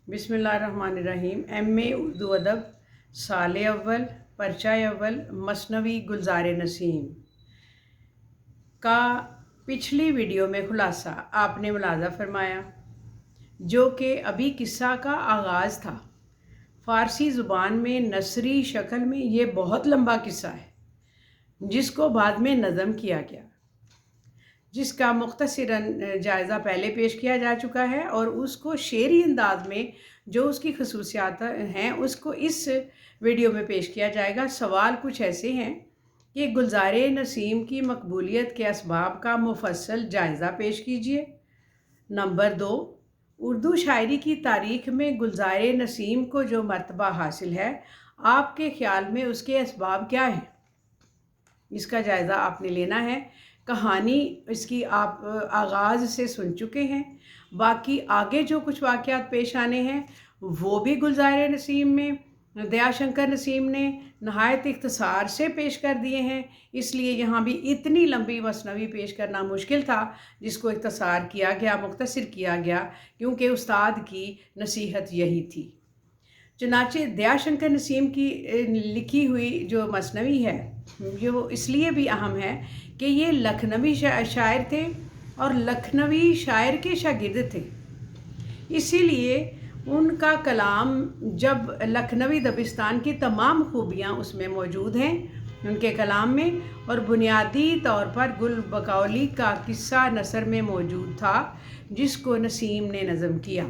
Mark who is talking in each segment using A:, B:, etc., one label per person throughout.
A: बिस्मिल्लाहिर्रहमानिर्रहीम। M A Urdu अदब साल अव्वल पर्चा अव्वल मसनवी गुलजार नसीम का पिछली वीडियो में खुलासा आपने मुलाजा फरमाया, जो कि अभी किस्सा का आगाज़ था। फ़ारसी ज़ुबान में नसरी शक्ल में ये बहुत लंबा किस्सा है, जिसको बाद में नज़म किया गया, जिसका मुख्तसरन जायज़ा पहले पेश किया जा चुका है, और उसको शेरी अंदाज में जो उसकी खसूसियात हैं उसको इस वीडियो में पेश किया जाएगा। सवाल कुछ ऐसे हैं कि गुलजार नसीम की मकबूलियत के असबाब का मुफस्सल जायज़ा पेश कीजिए। नंबर 2, उर्दू शायरी की तारीख़ में गुलजार नसीम को जो मर्तबा हासिल है, आपके ख़्याल में उसके असबाब क्या हैं, इसका जायज़ा आपने लेना है। कहानी इसकी आप आगाज़ से सुन चुके हैं, बाकी आगे जो कुछ वाक़यात पेश आने हैं वो भी गुलजार नसीम में दयाशंकर नसीम ने नहायत इख्तिसार से पेश कर दिए हैं, इसलिए यहाँ भी इतनी लंबी मसनवी पेश करना मुश्किल था, जिसको इख्तिसार किया गया, मुख्तसर किया गया, क्योंकि उस्ताद की नसीहत यही थी। चुनाचे दयाशंकर नसीम की लिखी हुई जो मसनवी है, जो इसलिए भी अहम है कि ये लखनवी शायर थे और लखनवी शायर के शागिर्द थे, इसीलिए उनका कलाम जब लखनवी दबिस्तान की तमाम खूबियाँ उसमें मौजूद हैं उनके कलाम में, और बुनियादी तौर पर गुल बकौली का किस्सा नसर में मौजूद था, जिसको नसीम ने नज़म किया।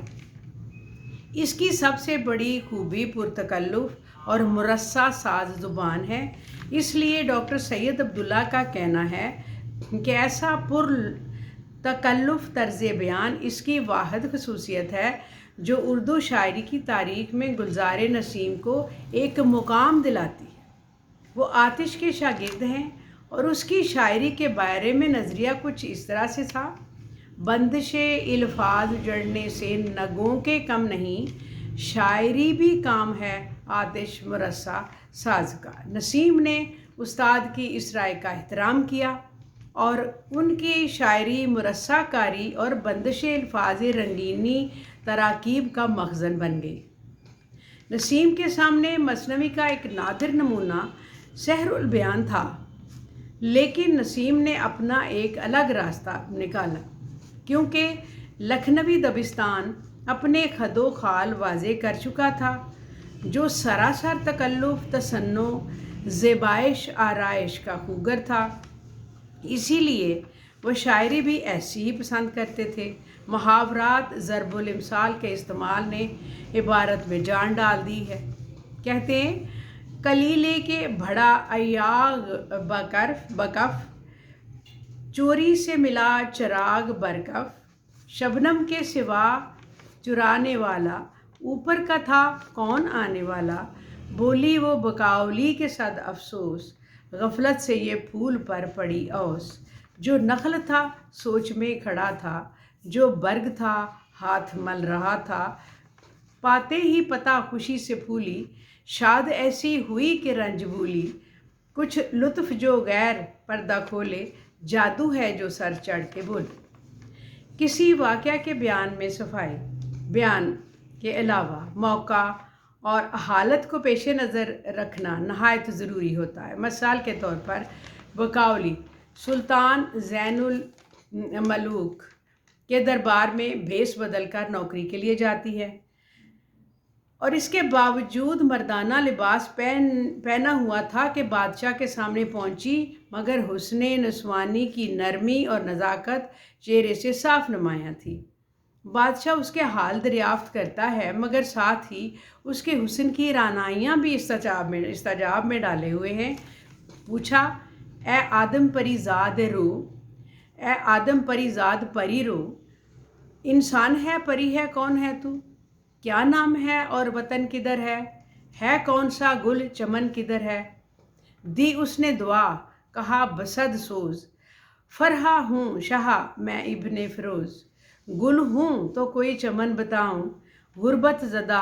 A: इसकी सबसे बड़ी खूबी पुरतकल्लुफ़ और मुरस्सा साज ज़ुबान है, इसलिए डॉक्टर सैयद अब्दुल्ला का कहना है कि ऐसा पुरतकल्लुफ़ तर्ज़ बयान इसकी वाहिद खसूसियत है जो उर्दू शायरी की तारीख़ में गुलजार नसीम को एक मुकाम दिलाती है। वो आतिश के शागिर्द हैं और उसकी शायरी के बारे में नज़रिया कुछ इस तरह से था: बंदिशे इल्फाज जड़ने से नगों के कम नहीं, शायरी भी काम है आतिश मुरस्सा साज का। नसीम ने उस्ताद की इस राय का एहतराम किया और उनकी शायरी मुरस्सा कारी और बंदिशे इल्फाज रंगीनी तराकीब का मखज़न बन गई। नसीम के सामने मसनवी का एक नादिर नमूना सहरुल बयान था, लेकिन नसीम ने अपना एक अलग रास्ता निकाला, क्योंकि लखनवी दबिस्तान अपने खदो खाल वाज़े कर चुका था, जो सरासर तकल्लुफ़ तसन्नो ज़ेबाइश आराइश का खूगर था। इसीलिए वह शायरी भी ऐसी ही पसंद करते थे। मुहावरात ज़रबुल इमसाल के इस्तेमाल ने इबारत में जान डाल दी है। कहते हैं, कलीले के भड़ा अयाग बकफ, चोरी से मिला चराग बरकफ, शबनम के सिवा चुराने वाला, ऊपर का था कौन आने वाला, बोली वो बकावली के सद अफसोस, गफलत से ये फूल पर पड़ी ओस, जो नखल था सोच में खड़ा था, जो बर्ग था हाथ मल रहा था, पाते ही पता खुशी से फूली, शाद ऐसी हुई कि रंज भूली, कुछ लुत्फ़ जो गैर पर्दा खोले, जादू है जो सर चढ़ के बोले। किसी वाक़या के बयान में सफाई बयान के अलावा मौका और हालत को पेश नज़र रखना नहायत ज़रूरी होता है। मिसाल के तौर पर बकावली सुल्तान ज़ैनुल मलूक के दरबार में भेस बदल कर नौकरी के लिए जाती है, और इसके बावजूद मर्दाना लिबास पहना हुआ था कि बादशाह के सामने पहुंची, मगर हुस्ने नस्वानी की नरमी और नज़ाकत चेहरे से साफ नुमायाँ थी। बादशाह उसके हाल दरियाफ्त करता है, मगर साथ ही उसके हुस्न की रानाइयाँ भी इस्तेजाब में डाले हुए हैं। पूछा, ए आदम परिज़ाद रो, ए आदम परिज़ाद परी रो, इंसान है परी है कौन है तू, क्या नाम है और वतन किधर है कौन सा गुल चमन किधर है। दी उसने दुआ, कहा बसद सोज, फरहा हूँ शाह मैं इब्ने फिरोज़, गुल हूँ तो कोई चमन बताऊँ, गुरबत ज़दा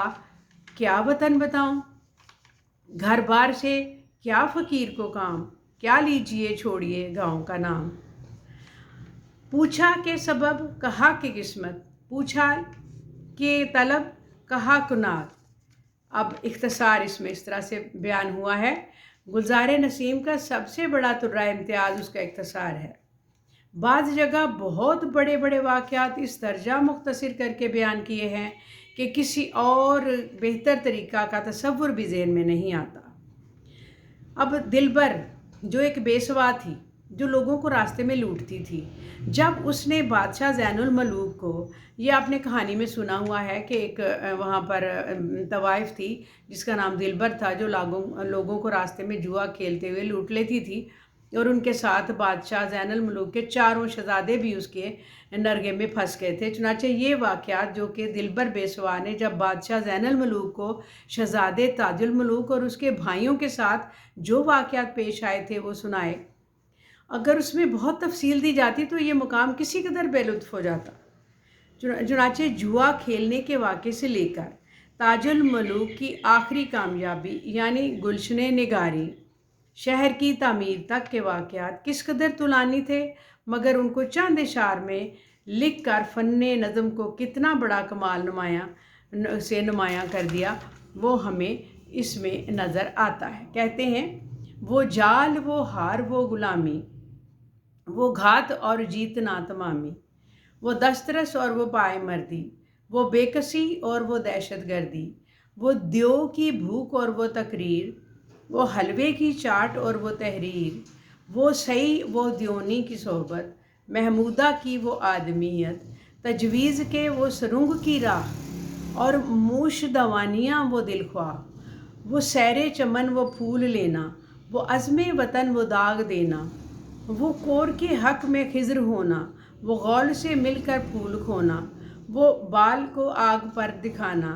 A: क्या वतन बताऊँ, घर बार से क्या फ़कीर को काम, क्या लीजिए छोड़िए गाँव का नाम। पूछा के सबब, कहा कि किस्मत, पूछा के तलब, कहा कुनात। अब इख्तिसार इसमें इस तरह से बयान हुआ है। गुलजार नसीम का सबसे बड़ा तुर्रा इम्तियाज़ उसका इख्तिसार है। बाज़ जगह बहुत बड़े बड़े वाक़यात इस दर्जा मुख्तसर करके बयान किए हैं कि किसी और बेहतर तरीक़ा का तसव्वुर भी ज़हन में नहीं आता। अब दिलबर जो एक बेसवा थी, जो लोगों को रास्ते में लूटती थी, जब उसने बादशाह ज़ैनुल मलूक को, ये आपने कहानी में सुना हुआ है कि एक वहाँ पर तवाइफ थी जिसका नाम दिलबर था, जो लोगों को रास्ते में जुआ खेलते हुए लूट लेती थी, और उनके साथ बादशाह ज़ैनुल मलूक के चारों शहज़ादे भी उसके नरगे में फंस गए थे। चुनांचे ये वाक़यात जो कि दिलबर बेसवा ने जब बादशाह ज़ैनुल मलूक को शहज़ादे ताजुल मलूक और उसके भाइयों के साथ जो वाक़यात पेश आए थे वो सुनाए, अगर उसमें बहुत तफसील दी जाती तो ये मुकाम किसी कदर बेलुत्फ़ हो जाता। चुनांचे जुआ खेलने के वाक़े से लेकर ताजुल मलूक की आखिरी कामयाबी यानी गुलशन निगारी, शहर की तामीर तक के वाक़यात किस कदर तुलानी थे, मगर उनको चंद इशार में लिख कर फ़न्ने नज़म को कितना बड़ा कमाल नुमायाँ कर दिया, वो हमें इसमें नज़र आता है। कहते हैं, वो जाल वो हार वो गुलामी, वो घात और जीत ना तमामी, वो दस्तरस और वो पाए मर्दी, वो बेकसी और वो दहशत गर्दी, वो द्यो की भूख और वो तकरीर, वो हलवे की चाट और वो तहरीर, वो सही वो द्योनी की सोहबत, महमूदा की वो आदमियत, तजवीज़ के वो सरुंग की राह और मूश दवानियाँ वो दिलख्वाह, वो सैरे चमन वो फूल लेना, वो अज़्मे वतन वो दाग देना, वो कोर के हक़ में खिज़र होना, वो गौल से मिलकर फूल खोना, वो बाल को आग पर दिखाना,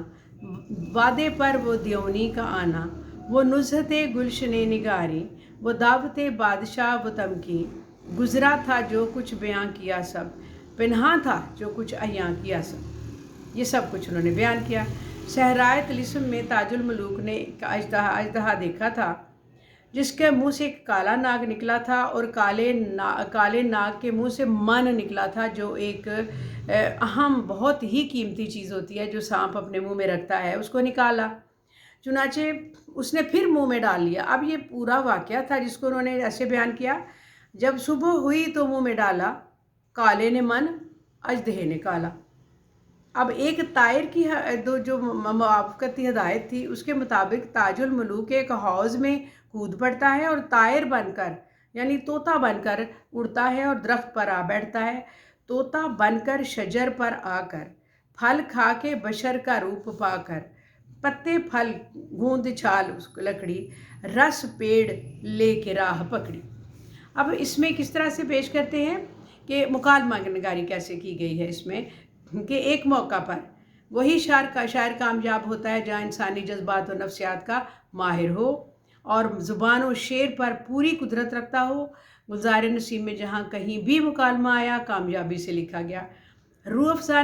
A: वादे पर वो द्योनी का आना, वो नुज़हते गुलशने निगारी, वो दावते बादशाह वो तमकी, गुज़रा था जो कुछ बयां किया सब, पिन्हा था जो कुछ अयां किया सब। ये सब कुछ उन्होंने बयान किया। सहराए तिलिस्म में ताजुल मलूक ने एक अजदहा देखा था जिसके मुंह से एक काला नाग निकला था, और काले नाग के मुंह से मन निकला था, जो एक अहम बहुत ही कीमती चीज़ होती है जो सांप अपने मुंह में रखता है, उसको निकाला। चुनाचे उसने फिर मुंह में डाल लिया। अब ये पूरा वाक़या था जिसको उन्होंने ऐसे बयान किया, जब सुबह हुई तो मुंह में डाला, काले ने मन अजदहे ने काला। अब एक तायर की जो मुआफ़क़ती हिदायत थी उसके मुताबिक ताजुल मलूक एक हौज़ में कूद पड़ता है और तायर बनकर यानी तोता बनकर उड़ता है और दरख्त पर आ बैठता है। तोता बनकर शजर पर आकर फल खा के बशर का रूप पाकर, पत्ते फल गूंद छाल लकड़ी, रस पेड़ लेके राह पकड़ी। अब इसमें किस तरह से पेश करते हैं कि मुकालमा नगारी कैसे की गई है इसमें, कि एक मौका पर वही शायर कामयाब होता है जहाँ इंसानी जज्बात और नफ्सियात का माहिर हो और ज़ुबान और शेर पर पूरी कुदरत रखता हो। गुलजार नसीम में जहाँ कहीं भी मुकालमा आया कामयाबी से लिखा गया। रूह अफ़ज़ा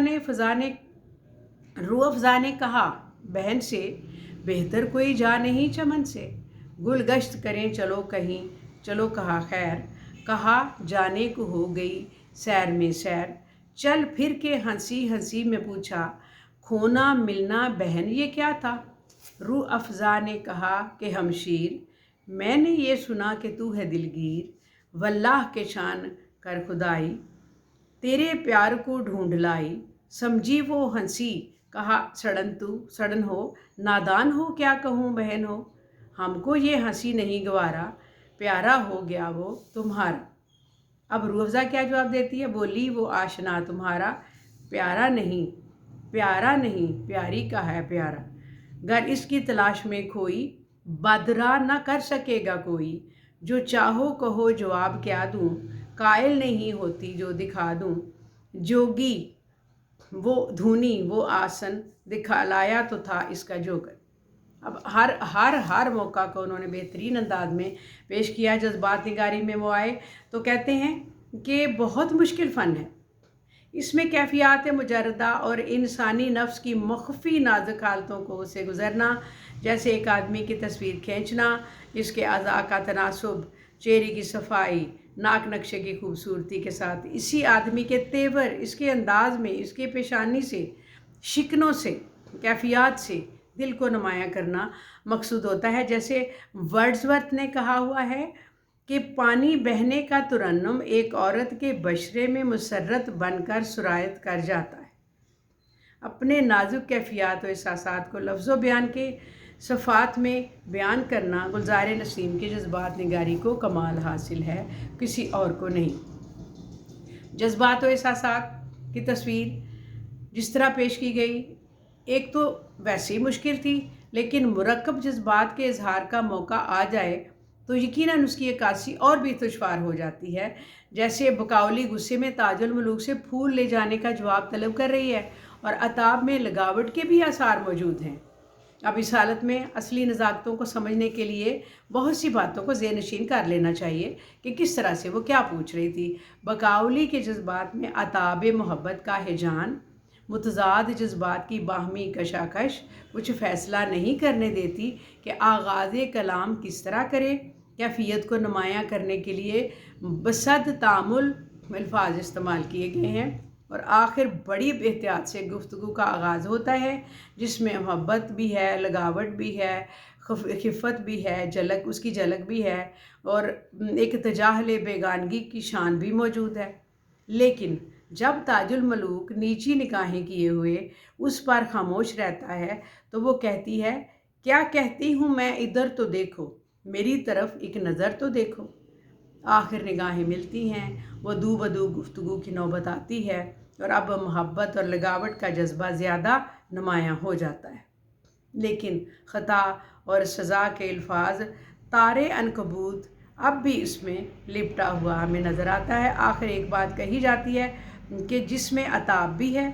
A: ने कहा बहन से, बेहतर कोई जा नहीं चमन से, गुल गश्त करें चलो कहीं, चलो कहा खैर, कहा जाने को हो गई सैर में सैर, चल फिर के हंसी हंसी में पूछा, खोना मिलना बहन ये क्या था। रूह अफ़ज़ा ने कहा कि हमशीर, मैंने ये सुना कि तू है दिलगीर, वल्लाह के शान कर खुदाई, तेरे प्यार को ढूंढ लाई, समझी वो हंसी, कहा सड़न हो, नादान हो क्या कहूँ बहन हो, हमको ये हंसी नहीं गवारा, प्यारा हो गया वो तुम्हारा। अब रूह अफ़ज़ा क्या जवाब देती है, बोली वो आशना तुम्हारा, प्यारा नहीं प्यारी का है प्यारा, गर इसकी तलाश में खोई, बदरा न कर सकेगा कोई, जो चाहो कहो जवाब क्या दूँ, कायल नहीं होती जो दिखा दूँ, जोगी वो धुनी वो आसन, दिखा लाया तो था इसका जोगर। अब हर मौका को उन्होंने बेहतरीन अंदाज में पेश किया। जज्बात निगारी में वो आए तो कहते हैं कि बहुत मुश्किल फ़न है, इसमें कैफियत मुजर्रदा और इंसानी नफ्स की मख्फी नाजुक हालतों को से गुज़रना, जैसे एक आदमी की तस्वीर खींचना, इसके अज़ा का तनासुब, चेहरे की सफाई, नाक नक्शे की खूबसूरती के साथ इसी आदमी के तेवर, इसके अंदाज में, इसके पेशानी से, शिकनों से कैफियत से दिल को नुमायाँ करना मकसूद होता है। जैसे वर्ड्सवर्थ ने कहा हुआ है कि पानी बहने का तरन्नुम एक औरत के बशरे में मुसर्रत बनकर सुरायत कर जाता है। अपने नाजुक कैफियत और एहसासात को लफ्ज़ बयान के सफ़ात में बयान करना गुलजार नसीम के जज्बात निगारी को कमाल हासिल है, किसी और को नहीं। जज्बात और एहसासात की तस्वीर जिस तरह पेश की गई, एक तो वैसे ही मुश्किल थी, लेकिन मुरक्कब जज्बात के इजहार का मौका आ जाए तो यकीनन उसकी अक्कासी और भी दुश्वार हो जाती है। जैसे बकाउली गुस्से में ताजुल मलूक से फूल ले जाने का जवाब तलब कर रही है और अताब में लगावट के भी आसार मौजूद हैं। अब इस हालत में असली नज़ाकतों को समझने के लिए बहुत सी बातों को ज़ेहनशीन कर लेना चाहिए कि किस तरह से वो क्या पूछ रही थी। बकाउली के जज्बात में अताब मोहब्बत का हिजान, मुतज़ाद जज्बात की बाहमी कशाकश कुछ फ़ैसला नहीं करने देती कि आगाज़ कलाम किस तरह करे। कैफियत को नुमायाँ करने के लिए बसद तामुल अल्फाज इस्तेमाल किए गए हैं और आखिर बड़ी एहतियात से गुफ्तगू का आगाज़ होता है, जिसमें मोहब्बत भी है, लगावट भी है, खिफ़त भी है, झलक उसकी झलक भी है और एक तजाहल बेगानगी की शान भी मौजूद है। लेकिन जब ताजुल मलूक नीची निगाहें किए हुए उस पर खामोश रहता है तो वो कहती है, क्या कहती हूँ मैं, इधर तो देखो, मेरी तरफ एक नज़र तो देखो। आखिर निगाहें मिलती हैं, वो दू बदू गुफ्तगू की नौबत आती है और अब मोहब्बत और लगावट का जज्बा ज़्यादा नुमायाँ हो जाता है। लेकिन ख़ता और सज़ा के अल्फाज तारे अनकबूत अब भी इसमें लिपटा हुआ हमें नज़र आता है। आखिर एक बात कही जाती है कि जिसमें अताब भी है,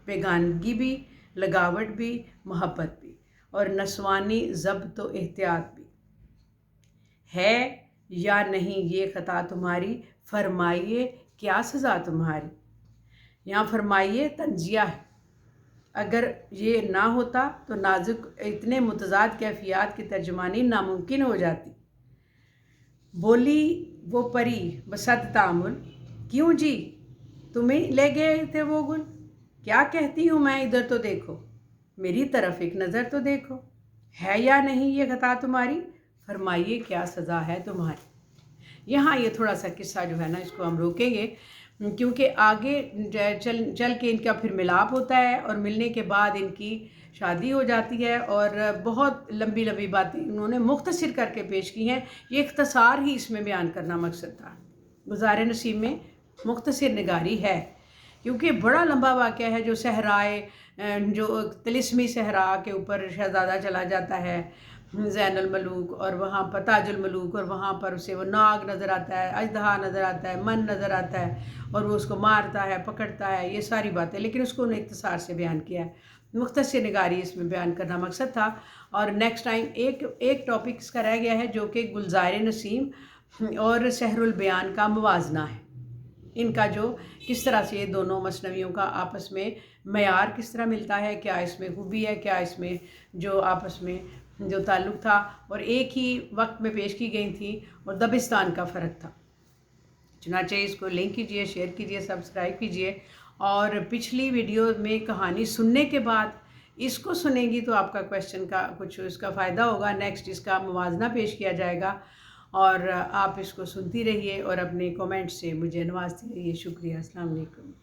A: बेगानगी भी, लगावट भी, मोहब्बत भी और नस्वानी ज़ब्त तो एहतियात भी है या नहीं ये ख़ता तुम्हारी, फरमाइए क्या सज़ा तुम्हारी। यहाँ फरमाइए तंजिया है। अगर ये ना होता तो नाजुक इतने मुतज़ाद कैफियत की तर्जुमानी नामुमकिन हो जाती। बोली वो परी बसद तामुल, क्यों जी तुम्हें ले गए थे वो गुल, क्या कहती हूँ मैं, इधर तो देखो, मेरी तरफ एक नज़र तो देखो, है या नहीं ये ख़ता तुम्हारी, फरमाइए क्या सज़ा है तुम्हारी। यहाँ ये थोड़ा सा किस्सा जो है ना, इसको हम रोकेंगे क्योंकि आगे चल के इनका फिर मिलाप होता है और मिलने के बाद इनकी शादी हो जाती है और बहुत लंबी लंबी बातें उन्होंने मुख्तसर करके पेश की हैं। ये इख्तसार ही इसमें बयान करना मकसद था। गुलजार नसीम में मुख्तसर निगारी है क्योंकि बड़ा लंबा वाक़या है, जो सहराए जो तिलिस्मी सहरा के ऊपर शहज़ादा चला जाता है ज़ैनुल मलूक और वहाँ पर ताजुल मलूक, और वहाँ पर उसे वो नाग नज़र आता है, अजदहा नज़र आता है, मन नज़र आता है और वो उसको मारता है, पकड़ता है, ये सारी बातें, लेकिन उसको उन्हें इख्तिसार से बयान किया है। मुख्तसर निगारी इसमें बयान करना मकसद था। और नेक्स्ट टाइम एक टॉपिक इसका रह गया है जो कि गुलजार नसीम और सहरुल बयान का मुवाजना है। इनका जो किस तरह से ये दोनों मसनवियों का आपस में मयार किस तरह मिलता है, क्या इसमें खूबी है, क्या इसमें जो आपस में जो ताल्लुक़ था और एक ही वक्त में पेश की गई थी और दबिस्तान का फ़र्क था। चुनाचे इसको लिंक कीजिए, शेयर कीजिए, सब्सक्राइब कीजिए और पिछली वीडियो में कहानी सुनने के बाद इसको सुनेंगी तो आपका क्वेश्चन का कुछ इसका फ़ायदा होगा। नेक्स्ट इसका मुवाजना पेश किया जाएगा और आप इसको सुनती रहिए और अपने कमेंट से मुझे नवाजती रहिए। शुक्रिया। अस्सलाम वालेकुम।